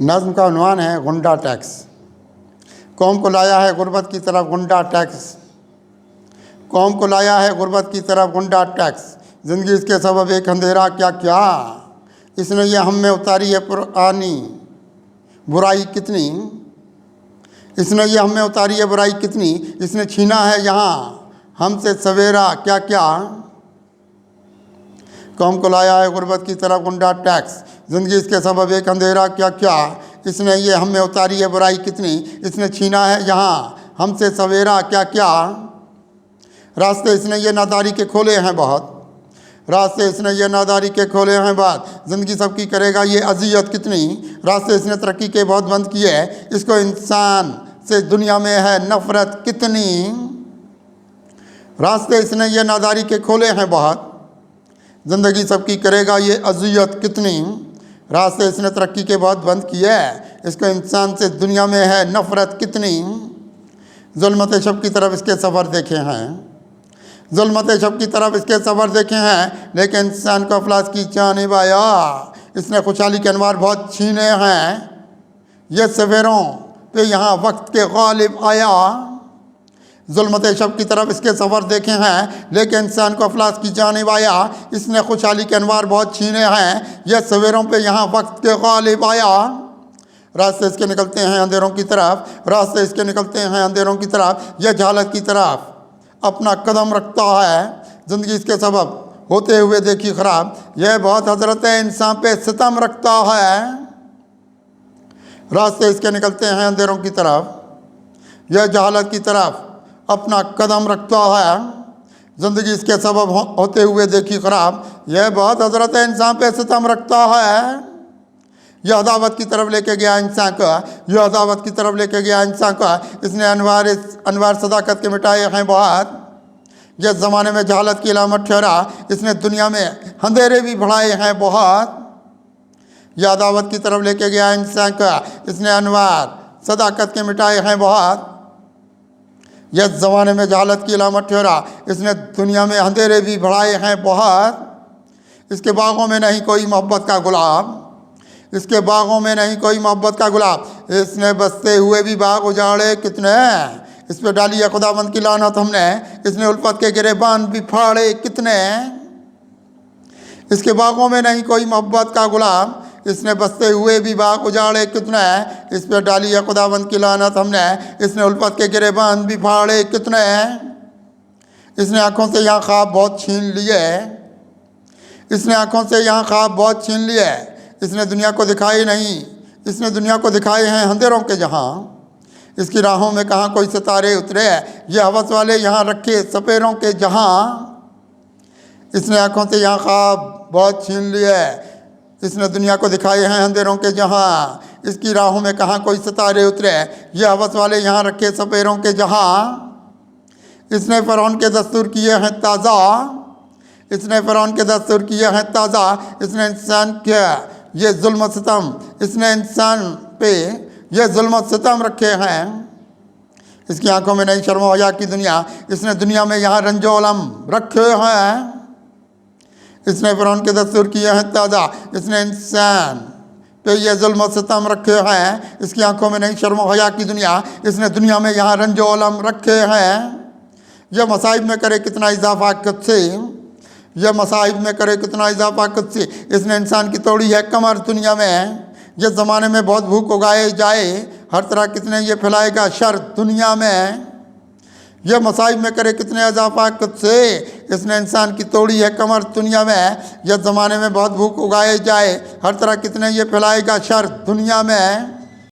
नज़्म का उन्वान है गुंडा टैक्स। कौम को लाया है गुर्बत की तरफ गुंडा टैक्स, कौम को लाया है गुर्बत की तरफ गुंडा टैक्स। ज़िंदगी इसके सबब एक अंधेरा क्या क्या, इसने ये हम में उतारी है पुरानी बुराई कितनी, इसने ये हम में उतारी है बुराई कितनी, इसने छीना है यहाँ हमसे सवेरा क्या क्या। कौम को लाया है गुर्बत की तरफ गुंडा टैक्स, ज़िंदगी इसके सबब एक अंधेरा क्या क्या, इसने ये हम में उतारी है बुराई कितनी, इसने छीना है यहाँ हमसे सवेरा क्या क्या। रास्ते इसने ये नादारी के खोले हैं बहुत, रास्ते इसने ये नादारी के खोले हैं बहुत, ज़िंदगी सबकी करेगा ये अजियत कितनी। रास्ते इसने तरक्की के बहुत बंद किए, इसको इंसान से दुनिया में है नफ़रत कितनी। रास्ते इसने ये नादारी के खोले हैं बहुत, ज़िंदगी सबकी करेगा ये अजियत कितनी। रास्ते इसने तरक्की के बहुत बंद किए, इसको इंसान से दुनिया में है नफ़रत कितनी। ज़ुल्मत शब की तरफ इसके सफ़र देखे हैं, ज़ुल्मत शब की तरफ इसके सफ़र देखे हैं, लेकिन इंसान को अफलास की जानिब आया, इसने खुशहाली के अनवार बहुत छीने हैं। ये सवेरों पे यहाँ वक्त के गालिब आया, ज़ुल्मत शब की तरफ इसके सफ़र देखे हैं, लेकिन इंसान को अफलास की जानिब आया, इसने खुशहाली के अनवार बहुत छीने हैं। यह सवेरों पे यहाँ वक्त के गालिब आया। रास्ते इसके निकलते हैं अंधेरों की तरफ, रास्ते इसके निकलते हैं अंधेरों की तरफ, यह जहालत की तरफ अपना कदम रखता है। ज़िंदगी इसके सबब होते हुए देखी ख़राब, यह बहुत हजरत इंसान पे सितम रखता है। रास्ते इसके निकलते हैं अंधेरों की तरफ, यह जहालत की तरफ अपना कदम रखता है। ज़िंदगी इसके सबब होते हुए देखी ख़राब, यह बहुत हजरत इंसान पे सितम रखता है। यह अदावत की तरफ लेके गया इंसान का, यह अदावत की तरफ लेके गया इंसान का, इसने अनवार सदाकत के मिटाए हैं बहुत। यह ज़माने में जहालत की अलामत ठहरा, इसने दुनिया में अंधेरे भी बढ़ाए हैं बहुत। यह अदावत की तरफ लेके गया इंसान का, इसने अनवार सदाकत के मिटाए हैं बहुत। यह ज़माने में जहालत की अलामत ठहरा, इसने दुनिया में अंधेरे भी बढ़ाए हैं बहुत। इसके बागों में नहीं कोई मोहब्बत का गुलाब, इसके बागों में नहीं कोई मोहब्बत का गुलाब, इसने बसते हुए भी बाग उजाड़े कितने। इस पर डाली है खुदाबंद की लानत हमने, इसने उल्फत के गिरेबान भी फाड़े कितने। इसके बागों में नहीं कोई मोहब्बत का गुलाब, इसने बसते हुए भी बाग उजाड़े कितने। इस पर डाली है खुदाबंद की लानत हमने, इसने उल्फत के गिरेबान भी फाड़े कितने। इसने आँखों से यहाँ ख्वाब बहुत छीन लिए, इसने आँखों से यहाँ ख्वाब बहुत छीन लिए, इसने दुनिया को दिखाई नहीं, इसने दुनिया को दिखाए हैं अंधेरों के जहाँ। इसकी राहों में कहाँ कोई सितारे उतरे, ये हवस वाले यहाँ रखे सपेरों के जहाँ। इसने आँखों से यहाँ ख्वाब बहुत छीन लिए, इसने दुनिया को दिखाए हैं अंधेरों के जहाँ। इसकी राहों में कहाँ कोई सितारे उतरे, ये हवस वाले यहाँ रखे सपेरों के जहाँ। इसने फ़िरौन के दस्तूर किए हैं ताज़ा, इसने फ़िरौन के दस्तूर किए हैं ताज़ा। इसने इंसान किया ये जुल्म सितम, इसने इंसान पे ये जुल्म सितम रखे हैं। इसकी आंखों में नहीं शर्म हया की दुनिया, इसने दुनिया में यहाँ रंजो अलम रखे हैं। इसने फ़िरौन के दस्तूर किए हैं ताज़ा, इसने इंसान पे ये जुल्म सितम रखे हैं। इसकी आंखों में नहीं शर्म हया की दुनिया, इसने दुनिया में यहाँ रंजो अलम रखे हैं। यह मसाइब में करे कितना इजाफा खुद से, यह मसाइब में करे कितना इजाफा खुद से, इसने इंसान की तोड़ी है कमर दुनिया में। यह ज़माने में बहुत भूख उगाए जाए, हर तरह कितने ये फैलाएगा शर दुनिया में। यह मसाइब में करे कितने इजाफा खुद से, इसने इंसान की तोड़ी है कमर दुनिया में। यह ज़माने में बहुत भूख उगाए जाए, हर तरह कितने ये फैलाएगा शर दुनिया में।